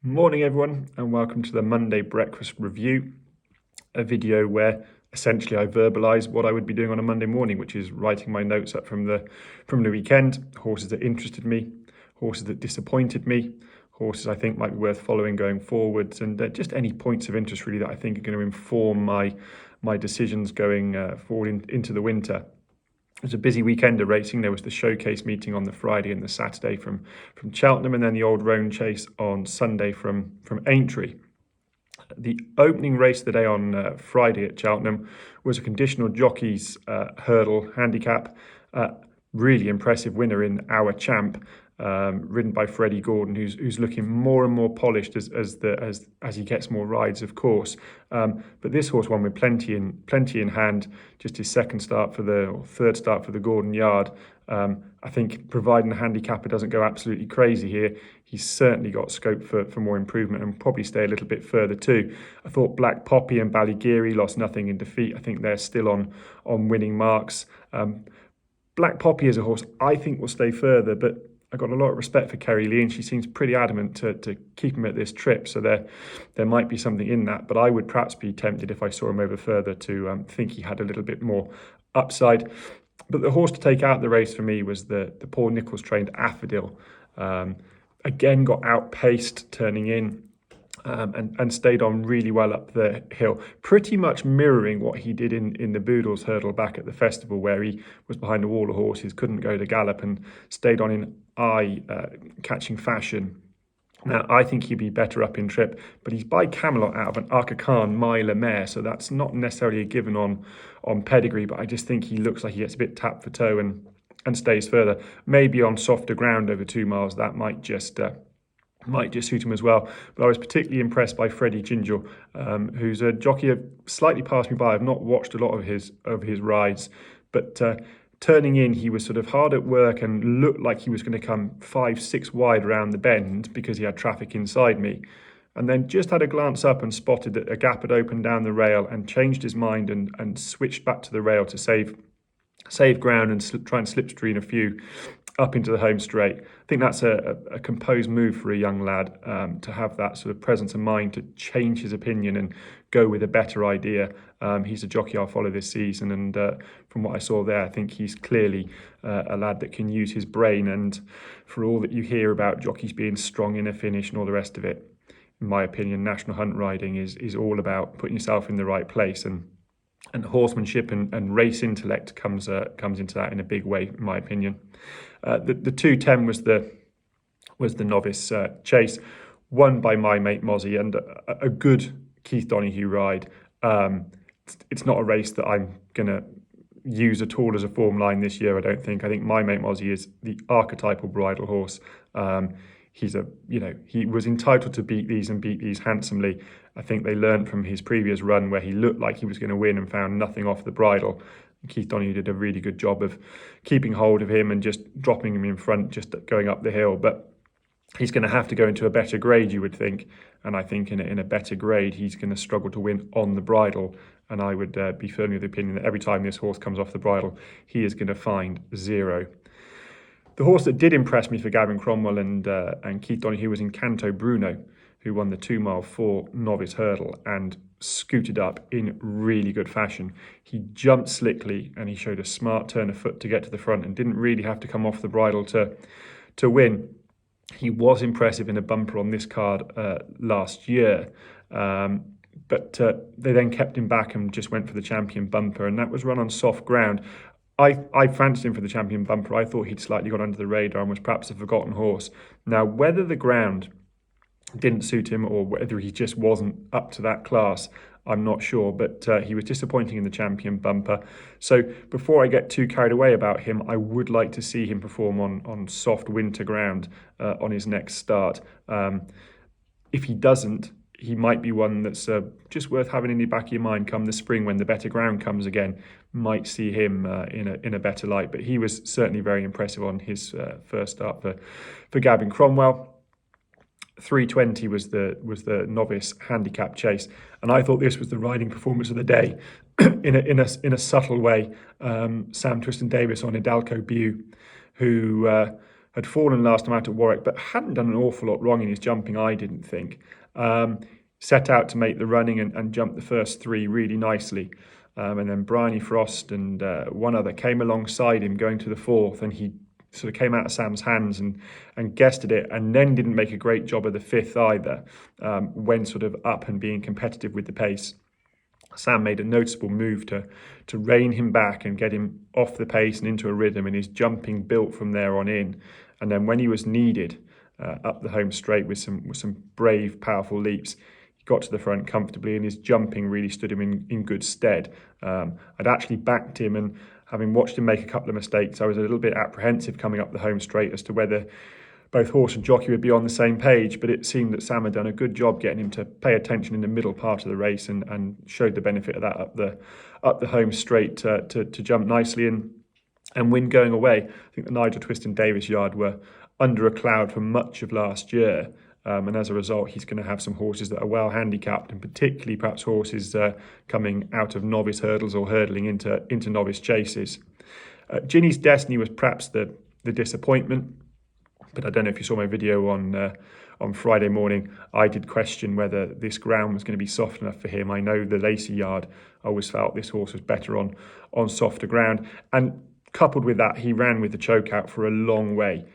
Morning everyone, and welcome to the Monday Breakfast Review, a video where essentially I verbalise what I would be doing on a Monday morning, which is writing my notes up from the weekend, horses that interested me, horses that disappointed me, horses I think might be worth following going forwards, and just any points of interest really that I think are going to inform my decisions going forward into the winter. It was a busy weekend of racing. There was the showcase meeting on the Friday and the Saturday from Cheltenham, and then the Old Roan Chase on Sunday from Aintree. The opening race of the day on Friday at Cheltenham was a conditional jockeys hurdle handicap. Really impressive winner in Our Champ, ridden by Freddie Gordon, who's looking more and more polished as he gets more rides, of course. But this horse won with plenty in hand. Just his third start for the Gordon Yard. I think providing the handicapper doesn't go absolutely crazy here, he's certainly got scope for more improvement and probably stay a little bit further too. I thought Black Poppy and Ballygeary lost nothing in defeat. I think they're still on winning marks. Black Poppy is a horse I think will stay further, but I got a lot of respect for Kerry Lee, and she seems pretty adamant to keep him at this trip. So there might be something in that, but I would perhaps be tempted if I saw him over further to think he had a little bit more upside. But the horse to take out the race for me was the Paul Nicholls trained Afadil. Again, got outpaced turning in. And stayed on really well up the hill, pretty much mirroring what he did in the Boodles hurdle back at the festival, where he was behind a wall of horses, couldn't go to gallop, and stayed on in eye-catching fashion. Now, I think he'd be better up in trip, but he's by Camelot out of an Arca Khan miler mare, so that's not necessarily a given on pedigree, but I just think he looks like he gets a bit tapped for toe and stays further. Maybe on softer ground over 2 miles, that might just suit him as well. But I was particularly impressed by Freddie Gingell, who's a jockey who slightly passed me by. I've not watched a lot of his rides, but turning in, he was sort of hard at work and looked like he was going to come 5-6 wide around the bend because he had traffic inside me. And then just had a glance up and spotted that a gap had opened down the rail and changed his mind and switched back to the rail to save ground and try and slipstream a few up into the home straight. I think that's a composed move for a young lad, to have that sort of presence of mind to change his opinion and go with a better idea. He's a jockey I'll follow this season, and from what I saw there, I think he's clearly a lad that can use his brain. And for all that you hear about jockeys being strong in a finish and all the rest of it, in my opinion, national hunt riding is all about putting yourself in the right place, and horsemanship and race intellect comes into that in a big way, in my opinion. The 2:10 was the novice chase, won by my Mate Mozzie, and a good Keith Donoghue ride. It's not a race that I'm going to use at all as a form line this year, I don't think. I think my Mate Mozzie is the archetypal bridle horse. He was entitled to beat these handsomely. I think they learned from his previous run where he looked like he was going to win and found nothing off the bridle. Keith Donoghue did a really good job of keeping hold of him and just dropping him in front, just going up the hill. But he's going to have to go into a better grade, you would think. And I think in a better grade, he's going to struggle to win on the bridle. And I would be firmly of the opinion that every time this horse comes off the bridle, he is going to find zero. The horse that did impress me for Gavin Cromwell and Keith Donoghue was Encanto Bruno, who won the 2 mile 4 novice hurdle and scooted up in really good fashion. He jumped slickly and he showed a smart turn of foot to get to the front and didn't really have to come off the bridle to win. He was impressive in a bumper on this card last year, but they then kept him back and just went for the champion bumper, and that was run on soft ground. I fancied him for the champion bumper. I thought he'd slightly gone under the radar and was perhaps a forgotten horse. Now, whether the ground didn't suit him or whether he just wasn't up to that class, I'm not sure, but he was disappointing in the champion bumper. So before I get too carried away about him, I would like to see him perform on soft winter ground on his next start. If he doesn't, he might be one that's just worth having in the back of your mind come the spring when the better ground comes again. Might see him in a better light, but he was certainly very impressive on his first start for Gavin Cromwell. 3:20 was the novice handicap chase, and I thought this was the riding performance of the day in a subtle way. Sam Twiston Davis on Idalko Bihoue, who had fallen last time out at Warwick, but hadn't done an awful lot wrong in his jumping, I didn't think. Set out to make the running and jumped the first three really nicely. And then Bryony Frost and one other came alongside him going to the fourth, and he sort of came out of Sam's hands and guessed at it, and then didn't make a great job of the fifth either, when sort of up and being competitive with the pace. Sam made a noticeable move to rein him back and get him off the pace and into a rhythm, and his jumping built from there on in. And then when he was needed, up the home straight with some brave, powerful leaps, he got to the front comfortably, and his jumping really stood him in good stead. I'd actually backed him, and having watched him make a couple of mistakes, I was a little bit apprehensive coming up the home straight as to whether both horse and jockey would be on the same page, but it seemed that Sam had done a good job getting him to pay attention in the middle part of the race, and showed the benefit of that up the home straight to jump nicely and win going away. I think the Nigel Twist and Davis yard were under a cloud for much of last year, and as a result he's going to have some horses that are well handicapped, and particularly perhaps horses coming out of novice hurdles or hurdling into novice chases. Ginny's Destiny was perhaps the disappointment. But I don't know if you saw my video on Friday morning. I did question whether this ground was going to be soft enough for him. I know the Lacey yard always felt this horse was better on softer ground. And coupled with that, he ran with the choke out for a long way.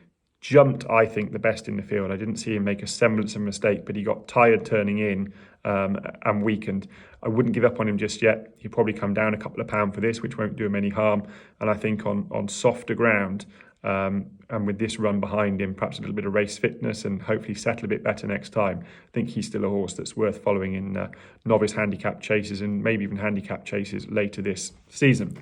Jumped, I think, the best in the field. I didn't see him make a semblance of a mistake, but he got tired turning in and weakened. I wouldn't give up on him just yet. He'll probably come down a couple of pounds for this, which won't do him any harm. And I think on softer ground, and with this run behind him, perhaps a little bit of race fitness and hopefully settle a bit better next time, I think he's still a horse that's worth following in novice handicap chases and maybe even handicap chases later this season.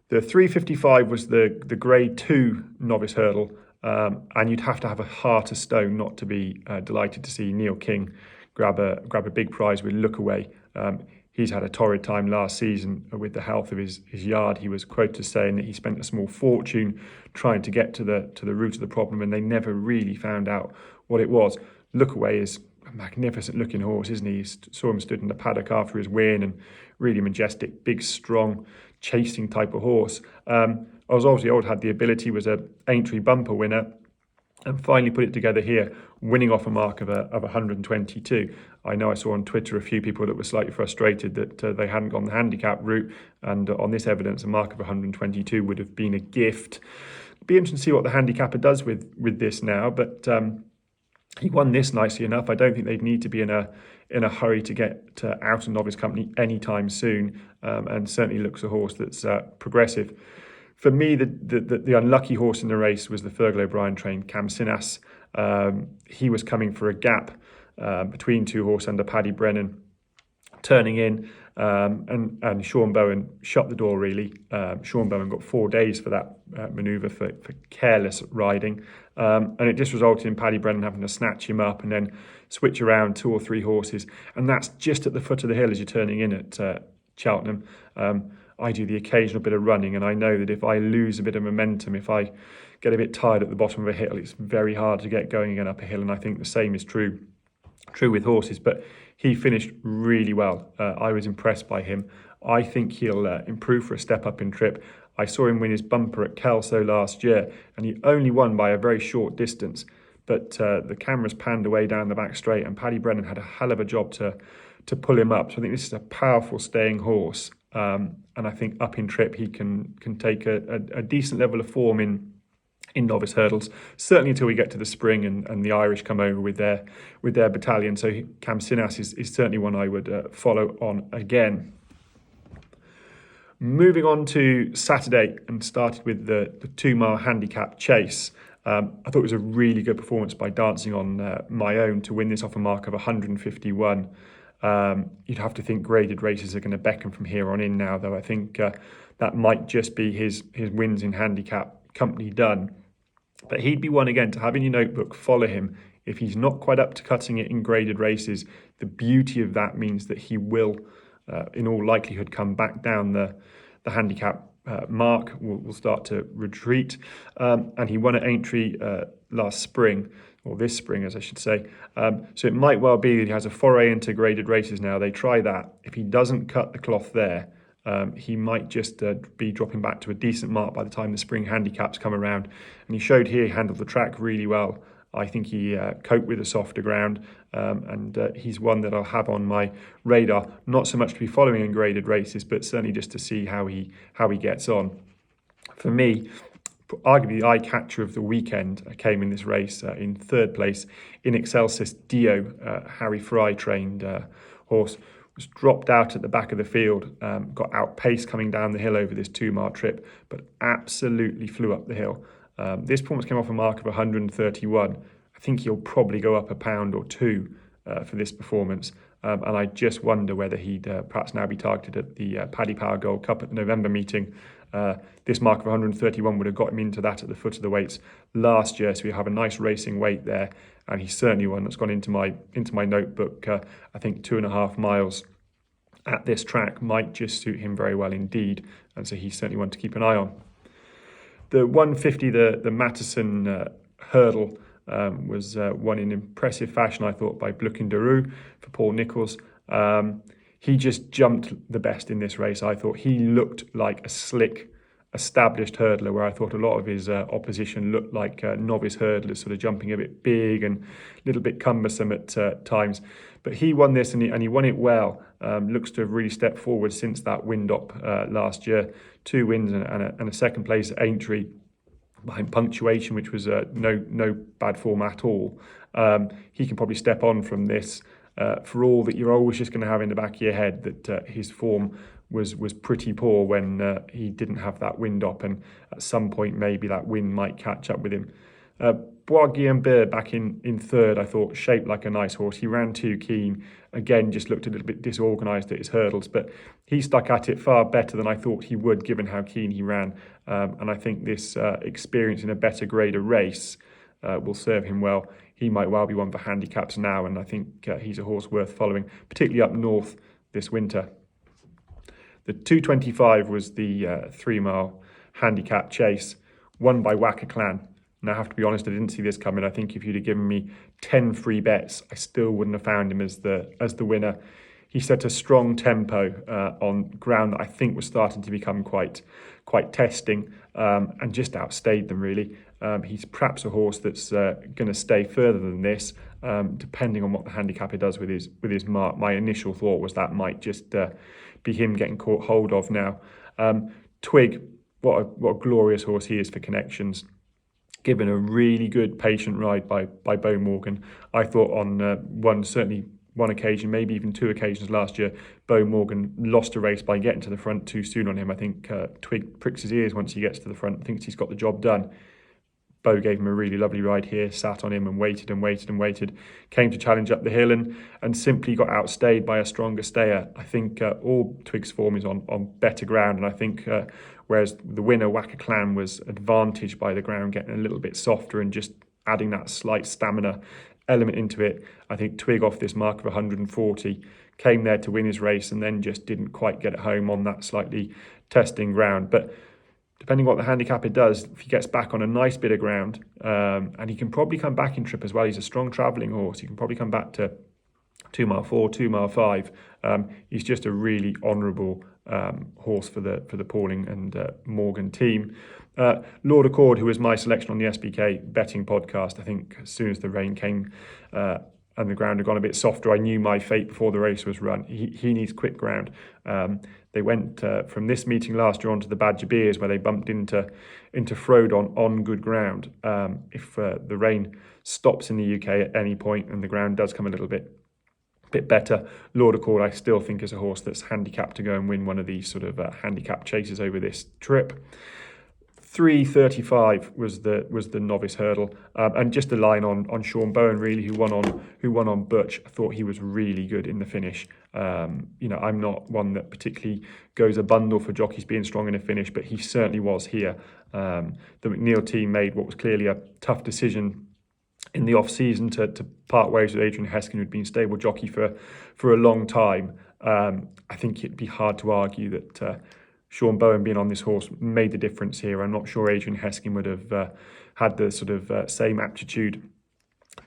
The 355 was the Grade 2 novice hurdle, and you'd have to have a heart of stone not to be delighted to see Neil King grab a big prize with Lookaway. He's had a torrid time last season with the health of his yard. He was quoted as saying that he spent a small fortune trying to get to the root of the problem, and they never really found out what it was. Lookaway is a magnificent looking horse, isn't he? You saw him stood in the paddock after his win, and really majestic, big, strong, chasing type of horse. As obviously old had the ability, was a Aintree bumper winner, and finally put it together here, winning off a mark of 122. I know I saw on Twitter a few people that were slightly frustrated that they hadn't gone the handicap route, and on this evidence, a mark of 122 would have been a gift. It'll be interesting to see what the handicapper does with this now, but he won this nicely enough. I don't think they'd need to be in a hurry to get out of novice company anytime soon, and certainly looks a horse that's progressive. For me, the unlucky horse in the race was the Fergal O'Brien trained Kamsinas. He was coming for a gap between two horses under Paddy Brennan, turning in, and Sean Bowen shut the door really. Sean Bowen got 4 days for that manoeuvre for careless riding, and it just resulted in Paddy Brennan having to snatch him up and then switch around 2 or 3 horses, and that's just at the foot of the hill as you're turning in at Cheltenham. I do the occasional bit of running, and I know that if I lose a bit of momentum, if I get a bit tired at the bottom of a hill, it's very hard to get going again up a hill, and I think the same is true with horses. But he finished really well. I was impressed by him. I think he'll improve for a step up in trip. I saw him win his bumper at Kelso last year, and he only won by a very short distance. But the cameras panned away down the back straight, and Paddy Brennan had a hell of a job to pull him up. So I think this is a powerful staying horse. And I think up in trip he can take a decent level of form in novice hurdles, certainly until we get to the spring and the Irish come over with their battalion. So Kamsinas is certainly one I would follow on again. Moving on to Saturday, and started with the 2 mile handicap chase. I thought it was a really good performance by Dancing on My Own to win this off a mark of 151. You'd have to think graded races are going to beckon from here on in now, though I think that might just be his wins in handicap company done. But he'd be one again to have in your notebook, follow him. If he's not quite up to cutting it in graded races, the beauty of that means that he will, in all likelihood, come back down the handicap mark, will start to retreat. And he won at Aintree last spring, or this spring, as I should say. So it might well be that he has a foray into graded races now. They try that. If he doesn't cut the cloth there, He might just be dropping back to a decent mark by the time the spring handicaps come around. And he showed here he handled the track really well. I think he coped with a softer ground, and he's one that I'll have on my radar, not so much to be following in graded races, but certainly just to see how he gets on. For me, arguably the eye catcher of the weekend came in this race in third place in Exel Cis Deo, Harry Fry trained horse. Was dropped out at the back of the field, got outpaced coming down the hill over this 2-mile trip, but absolutely flew up the hill. This performance came off a mark of 131. I think he'll probably go up a pound or two for this performance. And I just wonder whether he'd perhaps now be targeted at the Paddy Power Gold Cup at the November meeting. This mark of 131 would have got him into that at the foot of the weights last year, so we have a nice racing weight there, and he's certainly one that's gone into my notebook. I think 2.5 miles at this track might just suit him very well indeed, and so he's certainly one to keep an eye on. The 150, the Matterson hurdle, was won in impressive fashion, I thought, by Blueking D'Oreoux for Paul Nicholls. He just jumped the best in this race. I thought he looked like a slick, established hurdler, where I thought a lot of his opposition looked like novice hurdlers, sort of jumping a bit big and a little bit cumbersome at times. But he won this, and he won it well. Looks to have really stepped forward since that wind-up last year. 2 wins and a second place at Aintree behind Punctuation, which was no bad form at all. He can probably step on from this. For all that you're always just going to have in the back of your head that his form was pretty poor when he didn't have that wind up, and at some point maybe that wind might catch up with him. Bois Guillembert back in third, I thought, shaped like a nice horse. He ran too keen. Again, just looked a little bit disorganised at his hurdles, but he stuck at it far better than I thought he would, given how keen he ran. And I think this experience in a better grader race will serve him well. He might well be one for handicaps now, and I think he's a horse worth following, particularly up north this winter. The 225 was the 3-mile handicap chase, won by Wacker Clan. And I have to be honest, I didn't see this coming. I think if you'd have given me 10 free bets, I still wouldn't have found him as the winner. He set a strong tempo on ground that I think was starting to become quite testing, and just outstayed them really. He's perhaps a horse that's going to stay further than this, depending on what the handicapper does with his mark. My initial thought was that might just be him getting caught hold of now. Twig, what a glorious horse he is for connections. Given a really good patient ride by Beau Morgan. I thought on certainly one occasion, maybe even 2 occasions last year, Beau Morgan lost a race by getting to the front too soon on him. I think Twig pricks his ears once he gets to the front, thinks he's got the job done. Beau gave him a really lovely ride here, sat on him and waited, came to challenge up the hill and simply got outstayed by a stronger stayer. I think all Twig's form is on better ground, and I think whereas the winner, Wacker Clan, was advantaged by the ground getting a little bit softer and just adding that slight stamina element into it, I think Twig, off this mark of 140, came there to win his race and then just didn't quite get it home on that slightly testing ground. But depending on what the handicapper does, if he gets back on a nice bit of ground, and he can probably come back in trip as well. He's a strong travelling horse. He can probably come back to 2 mile 4, 2 mile 5. He's just a really honourable horse for the Pauling and Morgan team. Lord Accord, who was my selection on the SBK Betting Podcast, I think as soon as the rain came and the ground had gone a bit softer, I knew my fate before the race was run. He needs quick ground. They went from this meeting last year on to the Badger Beers, where they bumped into Frodon on good ground. If the rain stops in the UK at any point and the ground does come a little bit better, Lord Accord I still think is a horse that's handicapped to go and win one of these sort of handicap chases over this trip. 3:35 was the novice hurdle, and just a line on Sean Bowen really, who won on Butch. I thought he was really good in the finish. I'm not one that particularly goes a bundle for jockeys being strong in a finish, but he certainly was here. The McNeil team made what was clearly a tough decision in the off-season to part ways with Adrian Heskin, who'd been stable jockey for a long time. I think it'd be hard to argue that Sean Bowen being on this horse made the difference here. I'm not sure Adrian Heskin would have had the sort of same aptitude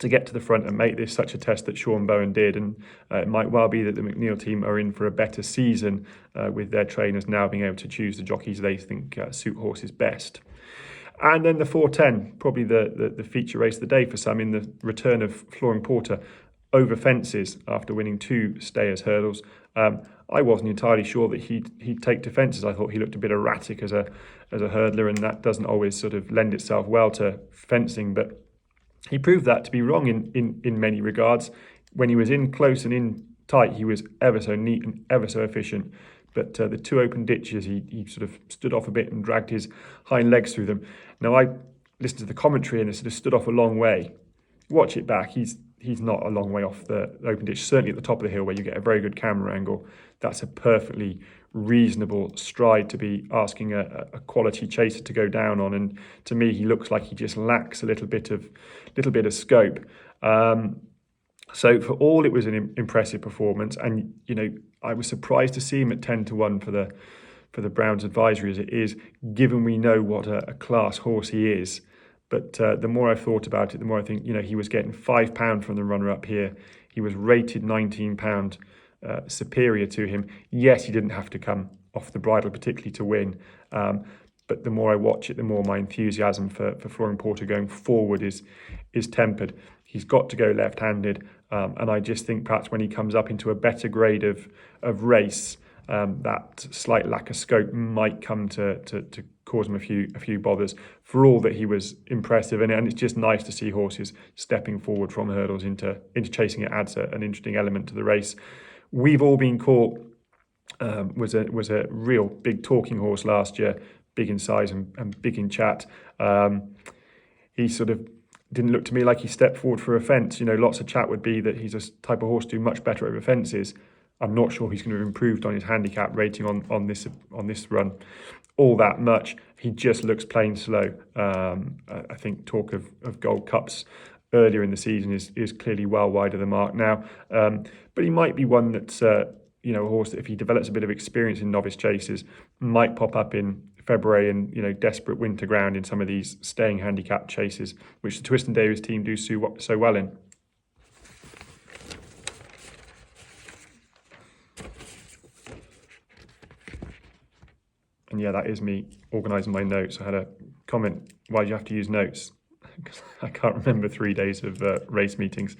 to get to the front and make this such a test that Sean Bowen did. And it might well be that the McNeil team are in for a better season with their trainers now being able to choose the jockeys they think suit horses best. And then the 4:10, probably the feature race of the day for some, in the return of Flooring Porter over fences after winning 2 Stayers hurdles. I wasn't entirely sure that he'd take to fences. I thought he looked a bit erratic as a hurdler, and that doesn't always sort of lend itself well to fencing. But he proved that to be wrong in many regards. When he was in close and in tight, he was ever so neat and ever so efficient. But the 2 open ditches, he sort of stood off a bit and dragged his hind legs through them. Now, I listened to the commentary and it sort of stood off a long way. Watch it back. He's not a long way off the open ditch, certainly at the top of the hill where you get a very good camera angle. That's a perfectly reasonable stride to be asking a quality chaser to go down on. And to me, he looks like he just lacks a little bit of scope. So for all, it was an impressive performance. And, I was surprised to see him at 10-1 for the Browns advisory as it is, given we know what a class horse he is. But the more I've thought about it, the more I think, he was getting £5 from the runner-up here. He was rated £19 superior to him. Yes, he didn't have to come off the bridle particularly to win. But the more I watch it, the more my enthusiasm for Flooring Porter going forward is tempered. He's got to go left-handed. And I just think perhaps when he comes up into a better grade of race, that slight lack of scope might come to cause him a few bothers. For all that he was impressive, and it's just nice to see horses stepping forward from hurdles into chasing. It adds an interesting element to the race. We've All Been Caught was a real big talking horse last year, big in size and big in chat. He sort of didn't look to me like he stepped forward for a fence. Lots of chat would be that he's a type of horse to do much better over fences. I'm not sure he's going to have improved on his handicap rating on this run all that much. He just looks plain slow. I think talk of Gold Cups earlier in the season is clearly well wide of the mark now. But he might be one that's a horse that if he develops a bit of experience in novice chases might pop up in February and desperate winter ground in some of these staying handicap chases, which the Twist and Davies team do so well in. And yeah, that is me organising my notes. I had a comment, why do you have to use notes? Because I can't remember 3 days of race meetings.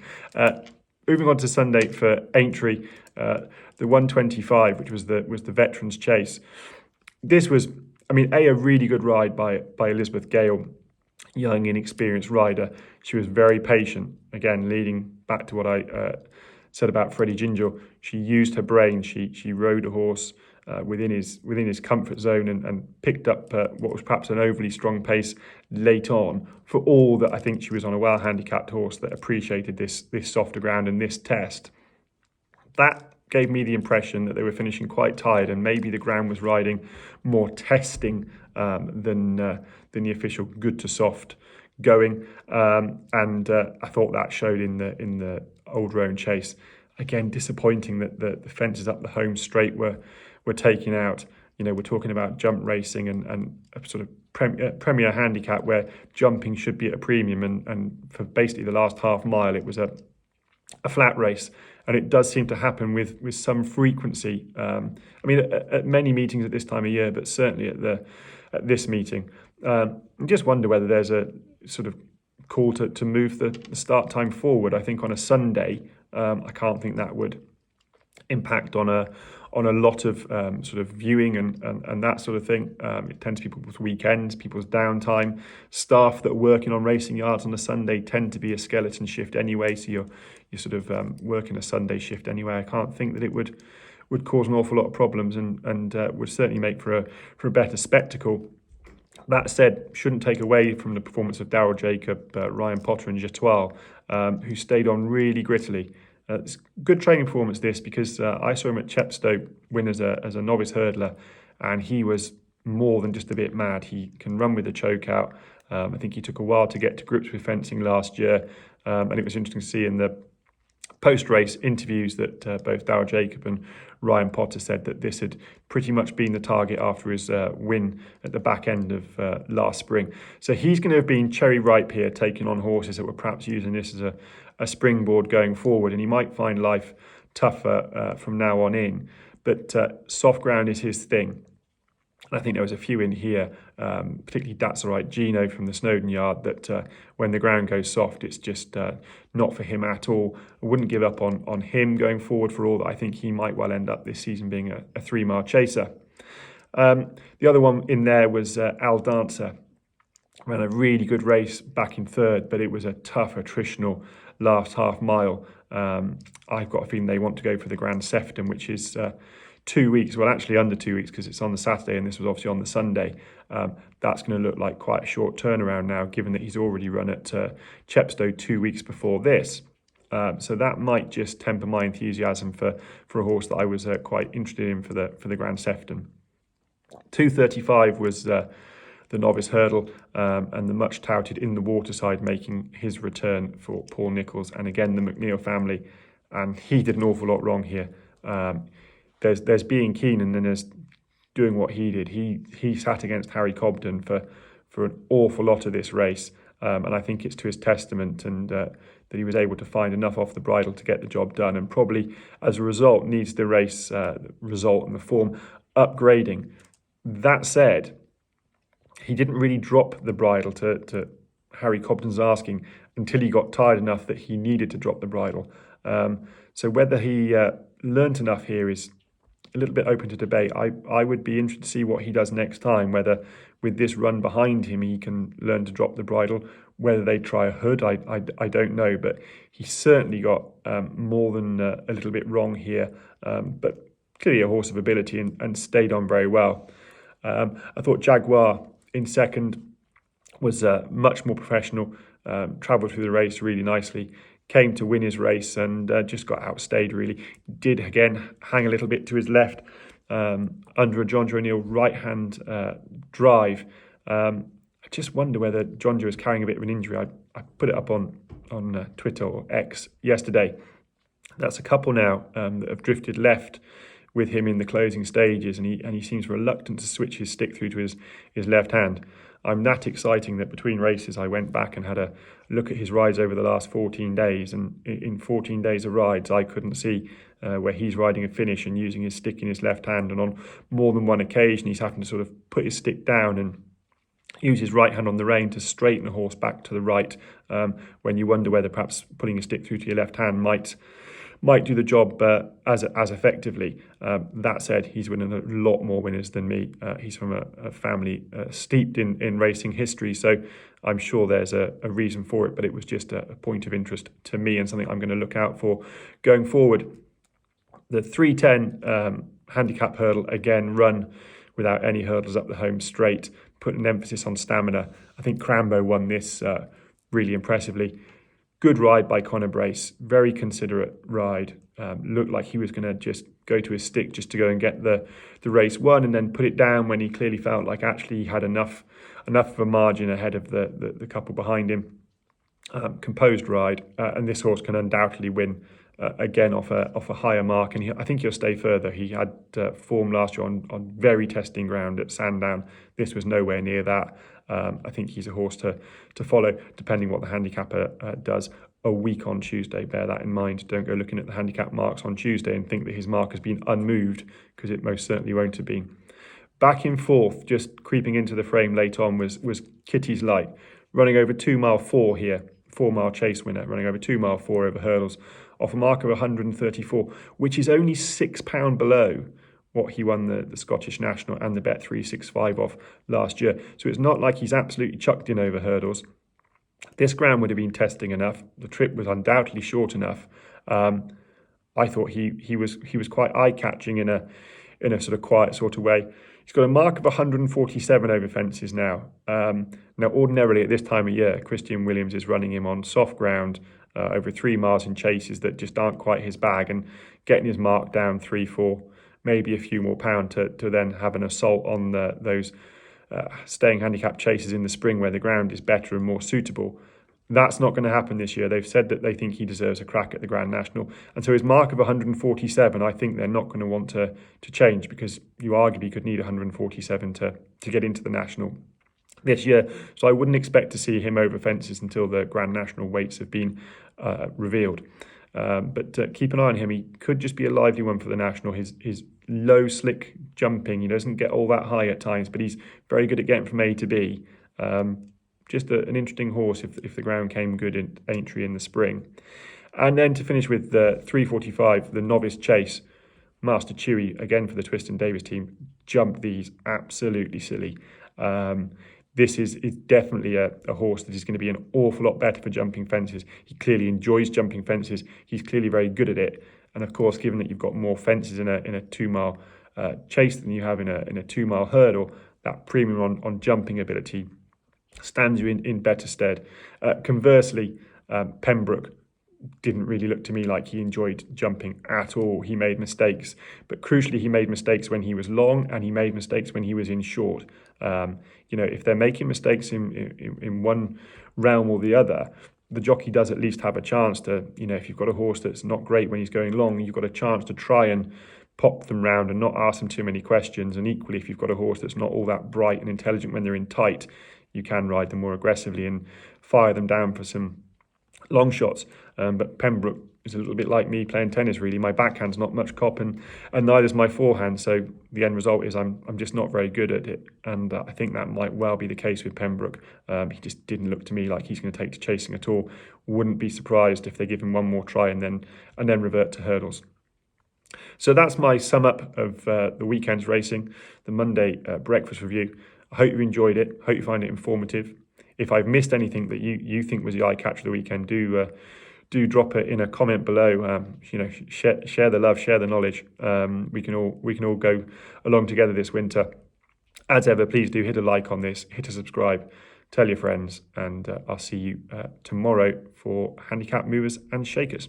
Moving on to Sunday for Aintree, the 125, which was the Veterans Chase. This was, a really good ride by Elizabeth Gale, young, inexperienced rider. She was very patient. Again, leading back to what I said about Freddie Gingell, she used her brain. She rode a horse within his comfort zone and picked up what was perhaps an overly strong pace late on. For all that, I think she was on a well handicapped horse that appreciated this softer ground and this test. That gave me the impression that they were finishing quite tired, and maybe the ground was riding more testing than the official good to soft going. And I thought that showed in the Old Roan Chase. Again, disappointing that the fences up the home straight were taken out. We're talking about jump racing and a sort of premier handicap where jumping should be at a premium, and for basically the last half mile it was a flat race. And it does seem to happen with some frequency. At many meetings at this time of year, but certainly at this meeting. I just wonder whether there's a sort of call to move the start time forward. I think on a Sunday, I can't think that would impact on a lot of sort of viewing and that sort of thing. It tends to be people's weekends, people's downtime. Staff that are working on racing yards on a Sunday tend to be a skeleton shift anyway, so you're sort of working a Sunday shift anyway. I can't think that it would cause an awful lot of problems and would certainly make for a better spectacle. That said, shouldn't take away from the performance of Darryl Jacob, Ryan Potter and Jetoile, who stayed on really grittily. It's good training performance this, because I saw him at Chepstow win as a novice hurdler, and he was more than just a bit mad. He can run with a choke out. I think he took a while to get to grips with fencing last year, and it was interesting to see in the post-race interviews that both Darryl Jacob and Ryan Potter said that this had pretty much been the target after his win at the back end of last spring. So he's going to have been cherry ripe here, taking on horses that were perhaps using this as a springboard going forward, and he might find life tougher from now on in. But soft ground is his thing. I think there was a few in here, particularly That's All Right Gino from the Snowden yard, that when the ground goes soft, it's just not for him at all. I wouldn't give up on him going forward, for all that I think he might well end up this season being a 3-mile chaser. The other one in there was Al Dancer. Ran a really good race back in third, but it was a tough attritional last half mile. I've got a feeling they want to go for the Grand Sefton, which is 2 weeks, well actually under 2 weeks, because it's on the Saturday and this was obviously on the Sunday. That's going to look like quite a short turnaround now, given that he's already run at Chepstow 2 weeks before this. So that might just temper my enthusiasm for a horse that I was quite interested in for the Grand Sefton. 2:35 was the novice hurdle, and the much touted Inthewaterside making his return for Paul Nicholls, and again the McNeil family, and he did an awful lot wrong here. There's being keen, and then there's doing what he did. He sat against Harry Cobden for an awful lot of this race, and I think it's to his testament, and that he was able to find enough off the bridle to get the job done, and probably as a result needs the race result and the form upgrading. That said, he didn't really drop the bridle to Harry Cobden's asking until he got tired enough that he needed to drop the bridle. So whether he learnt enough here is a little bit open to debate. I would be interested to see what he does next time, whether with this run behind him he can learn to drop the bridle, whether they try a hood, I don't know, but he certainly got more than a little bit wrong here, but clearly a horse of ability and stayed on very well. I thought Jaguar in second was much more professional, travelled through the race really nicely, came to win his race and just got outstayed really. Did again hang a little bit to his left under a Jonjo Jnr right-hand drive. I just wonder whether Jonjo is carrying a bit of an injury. I put it up on Twitter or X yesterday. That's a couple now that have drifted left with him in the closing stages, and he seems reluctant to switch his stick through to his left hand. I'm that exciting that between races I went back and had a look at his rides over the last 14 days, and in 14 days of rides I couldn't see where he's riding a finish and using his stick in his left hand, and on more than one occasion he's having to sort of put his stick down and use his right hand on the rein to straighten the horse back to the right, when you wonder whether perhaps putting a stick through to your left hand might do the job as effectively. That said, he's winning a lot more winners than me. He's from a family steeped in racing history, so I'm sure there's a reason for it, but it was just a point of interest to me and something I'm going to look out for going forward. The 3:10 handicap hurdle, again, run without any hurdles up the home straight, put an emphasis on stamina. I think Crambo won this really impressively. Good ride by Conor Brace, very considerate ride. Looked like he was going to just go to his stick just to go and get the race won, and then put it down when he clearly felt like actually he had enough of a margin ahead of the couple behind him. Composed ride, and this horse can undoubtedly win again off a higher mark, and I think he'll stay further. He had form last year on very testing ground at Sandown. This was nowhere near that. I think he's a horse to follow, depending what the handicapper does a week on Tuesday. Bear that in mind. Don't go looking at the handicap marks on Tuesday and think that his mark has been unmoved, because it most certainly won't have been. Back in fourth, just creeping into the frame late on, was Kitty's Light, running over 2 mile 4 here, 4 mile chase winner, running over 2 mile 4 over hurdles, off a mark of 134, which is only £6 below what he won the Scottish National and the Bet365 off last year. So it's not like he's absolutely chucked in over hurdles. This ground would have been testing enough. The trip was undoubtedly short enough. I thought he was quite eye-catching in a sort of quiet sort of way. He's got a mark of 147 over fences now. Now, ordinarily at this time of year, Christian Williams is running him on soft ground over 3 miles in chases that just aren't quite his bag, and getting his mark down 3-4, maybe a few more pound to then have an assault on those staying handicap chases in the spring where the ground is better and more suitable. That's not going to happen this year. They've said that they think he deserves a crack at the Grand National. And so his mark of 147, I think they're not going to want to change, because you arguably could need 147 to get into the National this year. So I wouldn't expect to see him over fences until the Grand National weights have been revealed. But keep an eye on him. He could just be a lively one for the National. His low, slick jumping, he doesn't get all that high at times, but he's very good at getting from A to B. Just an interesting horse if the ground came good in Aintree in the spring. And then to finish with the 345, the Novice Chase, Master Chewy, again for the Twist and Davis team, jumped these absolutely silly. This is definitely a horse that is going to be an awful lot better for jumping fences. He clearly enjoys jumping fences. He's clearly very good at it. And of course, given that you've got more fences in a 2 mile chase than you have in a 2 mile hurdle, that premium on jumping ability stands you in better stead. Conversely, Pembroke didn't really look to me like he enjoyed jumping at all. He made mistakes, but crucially, he made mistakes when he was long, and he made mistakes when he was in short. If they're making mistakes in one realm or the other, the jockey does at least have a chance to, if you've got a horse that's not great when he's going long, you've got a chance to try and pop them round and not ask them too many questions. And equally, if you've got a horse that's not all that bright and intelligent when they're in tight, you can ride them more aggressively and fire them down for some long shots. But Pembroke is a little bit like me playing tennis, really. My backhand's not much cop, and neither's my forehand. So the end result is I'm just not very good at it. And I think that might well be the case with Pembroke. He just didn't look to me like he's going to take to chasing at all. Wouldn't be surprised if they give him one more try and then revert to hurdles. So that's my sum up of the weekend's racing, the Monday breakfast review. I hope you enjoyed it. Hope you find it informative. If I've missed anything that you think was the eye catch of the weekend, do drop it in a comment below. Share the love, share the knowledge. We can all go along together this winter. As ever, please do hit a like on this, hit a subscribe, tell your friends, and I'll see you tomorrow for Handicap Movers and Shakers.